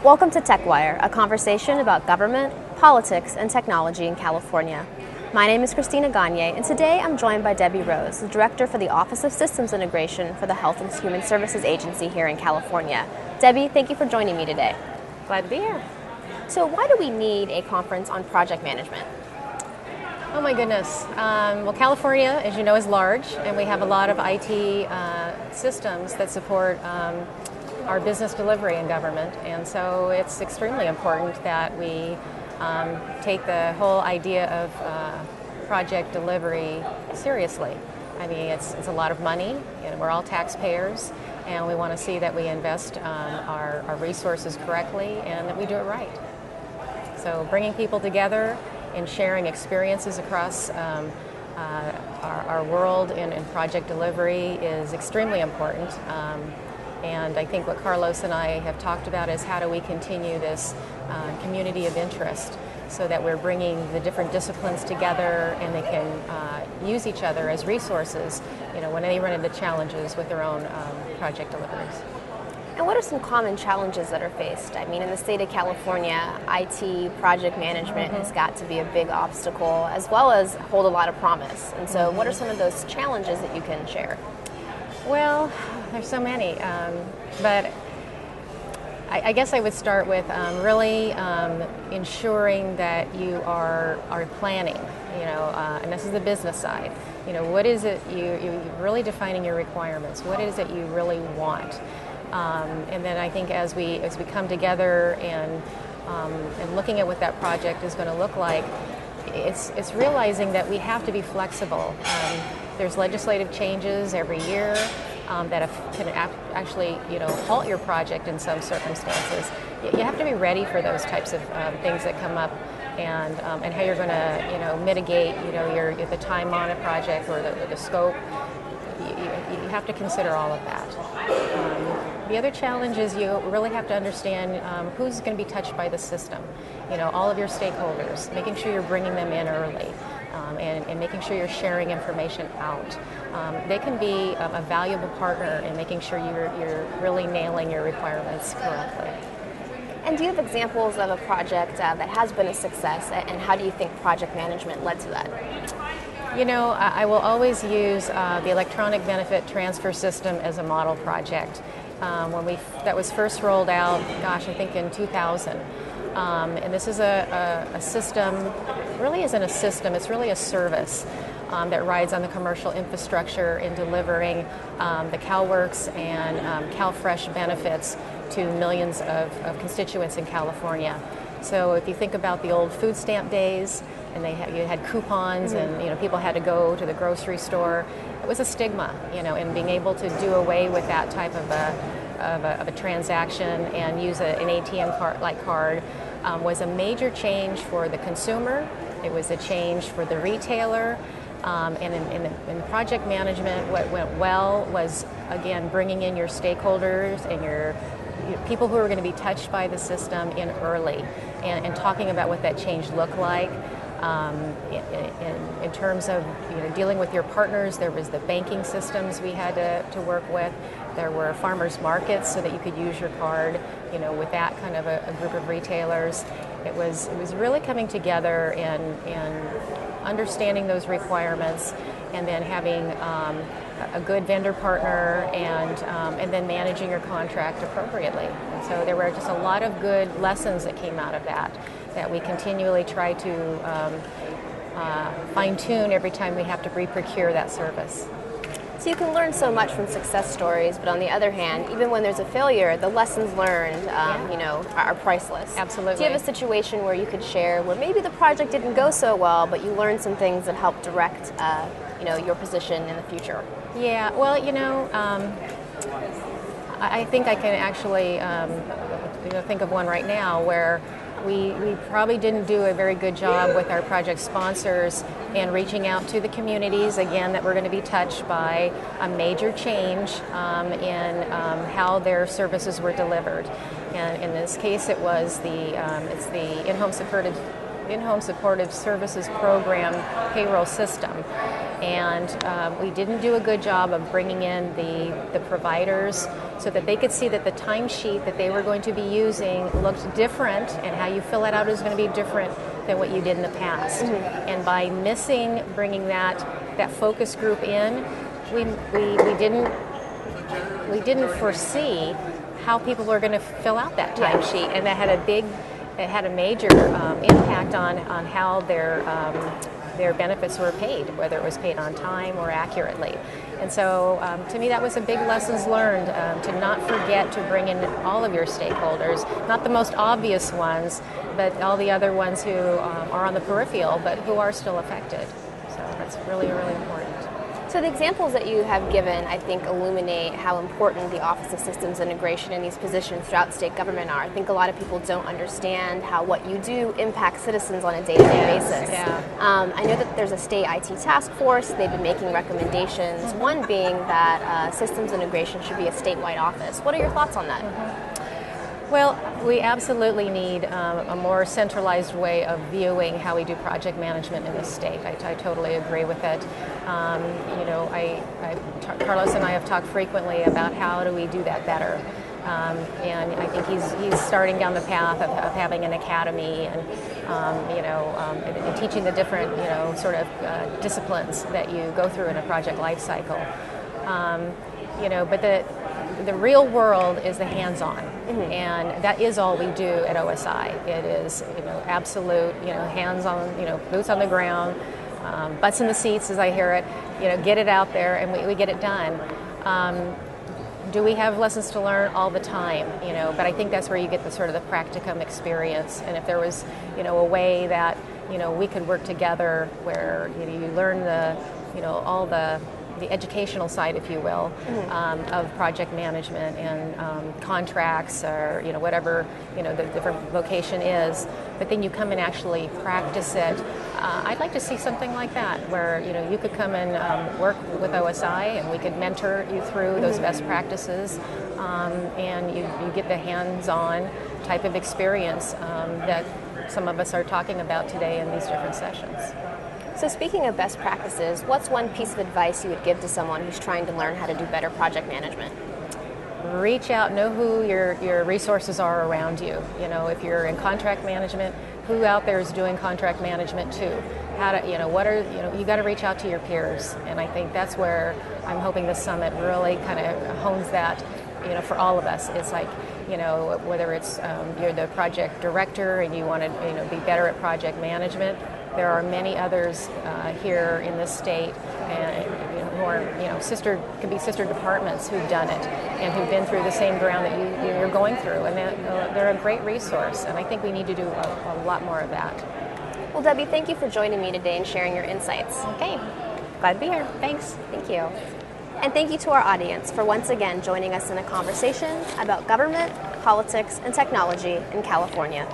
Welcome to TechWire, a conversation about government, politics, and technology in California. My name is Christina Gagnier, and today I'm joined by Debbie Rose, the Director for the Office of Systems Integration for the Health and Human Services Agency here in California. Debbie, thank you for joining me today. Glad to be here. So why do we need a conference on project management? Oh my goodness. Well, California, as you know, is large, and we have a lot of IT systems that support our business delivery in government, and so it's extremely important that we take the whole idea of project delivery seriously. I mean, it's a lot of money, and we're all taxpayers, and we want to see that we invest our resources correctly and that we do it right. So bringing people together and sharing experiences across our world in project delivery is extremely important. And I think what Carlos and I have talked about is how do we continue this community of interest so that we're bringing the different disciplines together and they can use each other as resources, when they run into challenges with their own project deliveries. And what are some common challenges that are faced? I mean, in the state of California, IT project management has got to be a big obstacle as well as hold a lot of promise. And so what are some of those challenges that you can share? Well, there's so many, but I guess I would start with really ensuring that you are planning, and this is the business side. What is it you're really defining your requirements? What is it you really want? And then I think as we come together and looking at what that project is going to look like, it's realizing that we have to be flexible. There's legislative changes every year that can actually, halt your project in some circumstances. You have to be ready for those types of things that come up, and how you're going to, mitigate, the time on a project or the scope. You have to consider all of that. The other challenge is you really have to understand who's going to be touched by the system. All of your stakeholders, making sure you're bringing them in early. And making sure you're sharing information out. They can be a valuable partner in making sure you're really nailing your requirements correctly. And do you have examples of a project that has been a success, and how do you think project management led to that? I will always use the electronic benefit transfer system as a model project. That was first rolled out, I think in 2000. And this is a system, really isn't a system, it's really a service that rides on the commercial infrastructure in delivering the CalWorks and CalFresh benefits to millions of constituents in California. So if you think about the old food stamp days, and you had coupons, and people had to go to the grocery store, it was a stigma, and being able to do away with that type of a transaction and use an ATM card was a major change for the consumer. It was a change for the retailer. And in project management, what went well was, again, bringing in your stakeholders and your people who are going to be touched by the system in early and talking about what that change looked like. In terms of dealing with your partners, there was the banking systems we had to work with. There were farmers markets so that you could use your card, with that kind of a group of retailers. It was really coming together and understanding those requirements, and then having a good vendor partner, and then managing your contract appropriately. And so there were just a lot of good lessons that came out of that we continually try to fine-tune every time we have to re-procure that service. So you can learn so much from success stories, but on the other hand, even when there's a failure, the lessons learned, are priceless. Absolutely. Do you have a situation where you could share where maybe the project didn't go so well, but you learned some things that helped direct, your position in the future? Yeah. Well, I think I can actually, think of one right now where we probably didn't do a very good job with our project sponsors in reaching out to the communities, again, that were going to be touched by a major change in how their services were delivered. And in this case, it was it's the in-home supportive services program payroll system. And we didn't do a good job of bringing in the providers so that they could see that the timesheet that they were going to be using looked different, and how you fill it out is going to be different than what you did in the past. And by missing bringing that focus group in, we didn't foresee how people were going to fill out that timesheet, and that had a major impact on how their benefits were paid, whether it was paid on time or accurately. And so to me that was a big lessons learned, to not forget to bring in all of your stakeholders, not the most obvious ones, but all the other ones who are on the peripheral but who are still affected. So that's really, really important. So the examples that you have given, I think, illuminate how important the Office of Systems Integration and these positions throughout state government are. I think a lot of people don't understand how what you do impacts citizens on a day-to-day basis. Yeah. I know that there's a state IT task force. They've been making recommendations, one being that systems integration should be a statewide office. What are your thoughts on that? Well, we absolutely need a more centralized way of viewing how we do project management in the state. I totally agree with it. Carlos and I have talked frequently about how do we do that better. And I think he's starting down the path of having an academy and teaching the different sort of disciplines that you go through in a project life cycle. But the real world is the hands-on, and that is all we do at OSI. It is absolute hands-on, boots on the ground, butts in the seats as I hear it. Get it out there, and we get it done. Do we have lessons to learn all the time? But I think that's where you get the sort of the practicum experience. And if there was a way that we could work together where you learn all the educational side, if you will, of project management and contracts, or whatever the different vocation is, but then you come and actually practice it. I'd like to see something like that, where you could come and work with OSI, and we could mentor you through those best practices, and you get the hands-on type of experience that some of us are talking about today in these different sessions. So speaking of best practices, what's one piece of advice you would give to someone who's trying to learn how to do better project management? Reach out, know who your resources are around you. If you're in contract management, who out there is doing contract management too? You got to reach out to your peers, and I think that's where I'm hoping the summit really kind of hones that. For all of us, it's like whether it's you're the project director and you want to be better at project management. There are many others here in this state, who are could be sister departments who've done it and who've been through the same ground that you're going through, and they're a great resource. And I think we need to do a lot more of that. Well, Debbie, thank you for joining me today and sharing your insights. Okay, glad to be here. Thanks. Thank you. And thank you to our audience for once again joining us in a conversation about government, politics, and technology in California.